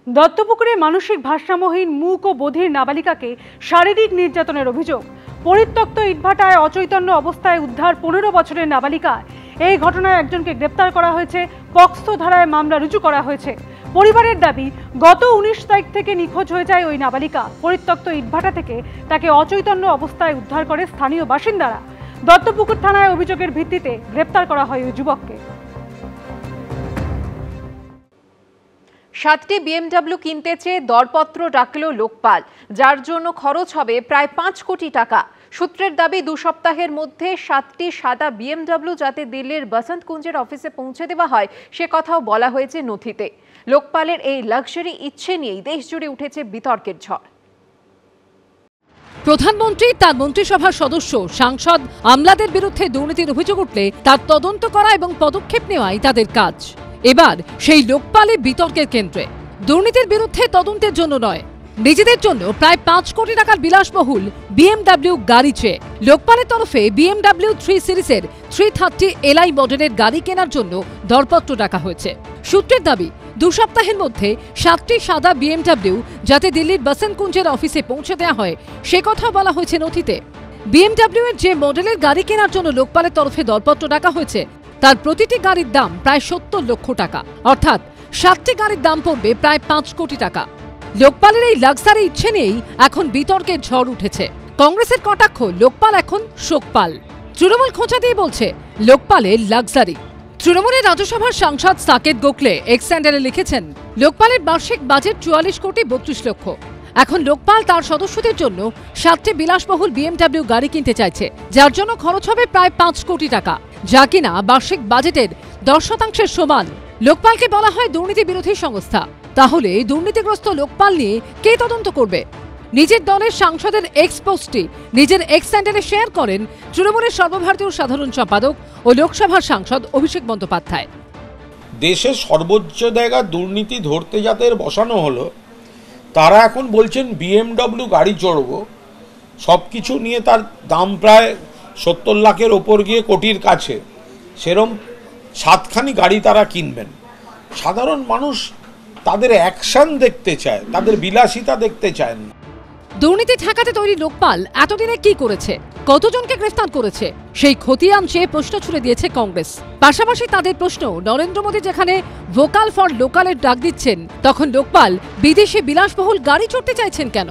দত্তপুকুরে মানসিক ভারসাম্যহীন মূক ও বধির নাবালিকাকে শারীরিক নির্যাতনের অভিযোগ। পরিত্যক্ত ইটভাটায় অচৈতন্য অবস্থায় উদ্ধার 15 বছরের নাবালিকা। এই ঘটনায় একজনকে গ্রেপ্তার করা হয়েছে, পক্সো ধারায় মামলা রুজু করা হয়েছে। পরিবারের দাবি, গত 19 তারিখ থেকে নিখোঁজ হয়ে যায় ওই নাবালিকা। পরিত্যক্ত ইটভাটা থেকে তাকে অচৈতন্য অবস্থায় উদ্ধার করে স্থানীয় বাসিন্দারা। দত্তপুকুর থানায় অভিযোগের ভিত্তিতে গ্রেপ্তার করা হয় ওই যুবককে। 7টি BMW কিনতে চেয়ে দরপত্র ডাকল লোকপাল, যার জন্য খরচ হবে প্রায় 5 কোটি টাকা। সূত্রের দাবি, 2 সপ্তাহের মধ্যে 7টি সাদা BMW যাতে দিল্লির বসন্ত কুঞ্জের অফিসে পৌঁছে দেওয়া হয় সে কথাও বলা হয়েছে নথিতে। লোকপালের এই লাক্সারি ইচ্ছে নিয়েই দেশ জুড়ে উঠেছে বিতর্কের ঝড়। প্রধানমন্ত্রী, তার মন্ত্রিসভার সদস্য, সাংসদ, আমলাদের বিরুদ্ধে দুর্নীতির অভিযোগ উঠলে তার তদন্ত করা এবং পদক্ষেপ নেওয়াই তাদের কাজ। এবার সেই লোকপালে বিতর্কের কেন্দ্রে। দুর্নীতির বিরুদ্ধে তদন্তের জন্য নয়, নিজেদের জন্য প্রায় 5 কোটি টাকার বিলাসবহুল BMW গাড়ি চেয়ে লোকপালের তরফে BMW 3 সিরিজের 330 Li মডেলের গাড়ি কেনার জন্য দরপত্র ডাকা হয়েছে। সূত্রের দাবি, 2 সপ্তাহের মধ্যে 7টি সাদা BMW যাতে দিল্লির বসন্ত কুঞ্জের অফিসে পৌঁছে দেওয়া হয় সে কথা বলা হয়েছে নথিতে। BMW এর যে মডেলের গাড়ি কেনার জন্য লোকপালের তরফে দরপত্র ডাকা হয়েছে তার প্রতিটি গাড়ির দাম প্রায় 70 লক্ষ টাকা, অর্থাৎ 7টি গাড়ির দাম পড়বে প্রায় 5 কোটি টাকা। লোকপালের এই লাক্সারি ইচ্ছে নিয়েই এখন বিতর্কের ঝড় উঠেছে। কংগ্রেসের কটাক্ষ, লোকপাল এখন শোকপাল। তৃণমূল খোঁচা দিয়ে বলছে লোকপালের লাক্সারি। তৃণমূলের রাজ্যসভার সাংসদ সাকেত গোখলে এক্স স্যান্ডেলে লিখেছেন, লোকপালের বার্ষিক বাজেট 44 কোটি 32 লক্ষ। এখন লোকপাল তার সদস্যদের জন্য 7টি বিলাসবহুল BMW গাড়ি কিনতে চাইছে, যার জন্য খরচ হবে প্রায় 5 কোটি টাকা, যা কিনা বার্ষিক বাজেটের 10% সমান। লোকপালকে বলা হয় দুর্নীতি বিরোধী সংস্থা। তাহলে দুর্নীতিগ্রস্ত লোকপাল নিয়ে কে তদন্ত করবে? নিজের দলের সাংসদের এক্স পোস্টটি নিজের এক্স স্যান্ডেলে শেয়ার করেন তৃণমূলের সর্বভারতীয় সাধারণ সম্পাদক ও লোকসভার সাংসদ অভিষেক বন্দ্যোপাধ্যায়। দেশের সর্বোচ্চ জায়গা দুর্নীতি ধরতে যাদের বসানো হলো, তারা এখন বলছেন BMW গাড়ি চড়ব, সব কিছু নিয়ে তার দাম প্রায় 70 লাখের ওপর গিয়ে কোটির কাছে। সেরম 7খানি গাড়ি তারা কিনবেন। সাধারণ মানুষ তাদের অ্যাকশন দেখতে চায়, তাদের বিলাসিতা দেখতে চায় না। দুর্নীতি ঠেকাতে তৈরি লোকপাল এতদিনে কি করেছে, কতজনকে গ্রেফতার করেছে, সেই খতিয়ান চেয়ে প্রশ্ন ছুড়ে দিয়েছে কংগ্রেস। পাশাপাশি তাদের প্রশ্ন, নরেন্দ্র মোদী যেখানে ভোকাল ফর লোকালের ডাক দিচ্ছেন, তখন লোকপাল বিদেশে বিলাসবহুল গাড়ি চড়তে চাইছেন কেন?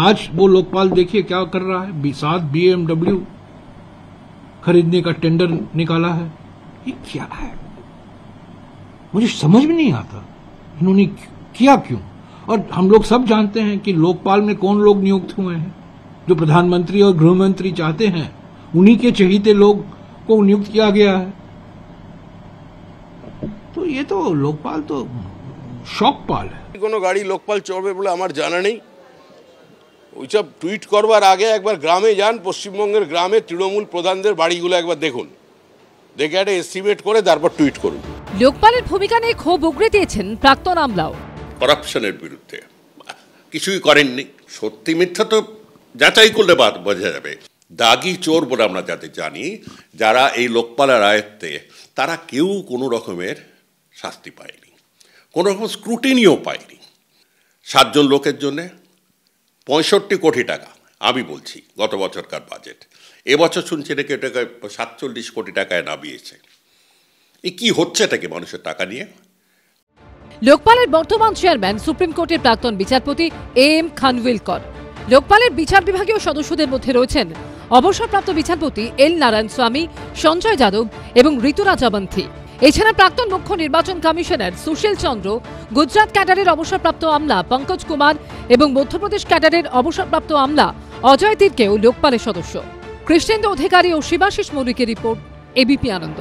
आज वो लोकपाल देखिए क्या कर रहा है, 7 BMW खरीदने का टेंडर निकाला है। ये क्या है, मुझे समझ में नहीं आता इन्होंने किया क्यों। और हम लोग सब जानते हैं कि लोकपाल में कौन लोग नियुक्त हुए हैं, जो प्रधानमंत्री और गृहमंत्री चाहते हैं उन्हीं के चहेते लोग को नियुक्त किया गया है। तो ये तो लोकपाल तो शौकपाल है। কোনো গাড়ি লোকপাল চড়বে বলে আমার জানা নেই। ওইসব টুইট করবার আগে একবার গ্রামে যান, পশ্চিমবঙ্গের গ্রামে তৃণমূল প্রধানদের বাড়িগুলো একবার দেখুন, দেখে একটা এস্টিমেট করে তারপর টুইট করুন। লোকপালের ভূমিকা নিয়ে ক্ষোভ উগরে দিয়েছেন প্রাক্তন আমলাও। করাপশনের বিরুদ্ধে কিছুই করেননি। সত্যি মিথ্যা তো যাচাই করলে বোঝা যাবে। দাগি চোর বলে আমরা যাদের জানি, যারা এই লোকপালের আয়ত্তে, তারা কেউ কোনো রকমের শাস্তি পায়নি, কোনো রকম স্ক্রুটিনিও পায়নি। 7 জন লোকের জন্যে 65 কোটি টাকা, আমি বলছি গত বছরকার বাজেট। এবছর শুনছি নাকি এটাকে 47 কোটি টাকায় নামিয়েছে। এই কি হচ্ছে এটাকে মানুষের টাকা নিয়ে? লোকপালের বর্তমান চেয়ারম্যান সুপ্রিম কোর্টের প্রাক্তন বিচারপতি AM খানভিলকর। লোকপালের বিচার বিভাগীয় সদস্যদের মধ্যে রয়েছেন অবসরপ্রাপ্ত বিচারপতি L নারায়ণ স্বামী, সঞ্জয় যাদব এবং ঋতুরাজ অবন্থী। এছাড়া প্রাক্তন মুখ্য নির্বাচন কমিশনার সুশীল চন্দ্র, গুজরাট ক্যাডারের অবসরপ্রাপ্ত আমলা পঙ্কজ কুমার এবং মধ্যপ্রদেশ ক্যাডারের অবসরপ্রাপ্ত আমলা অজয় তীরকেও লোকপালের সদস্য। কৃষ্ণেন্দু অধিকারী ও শিবাশিস মৌলিকের রিপোর্ট, ABP আনন্দ।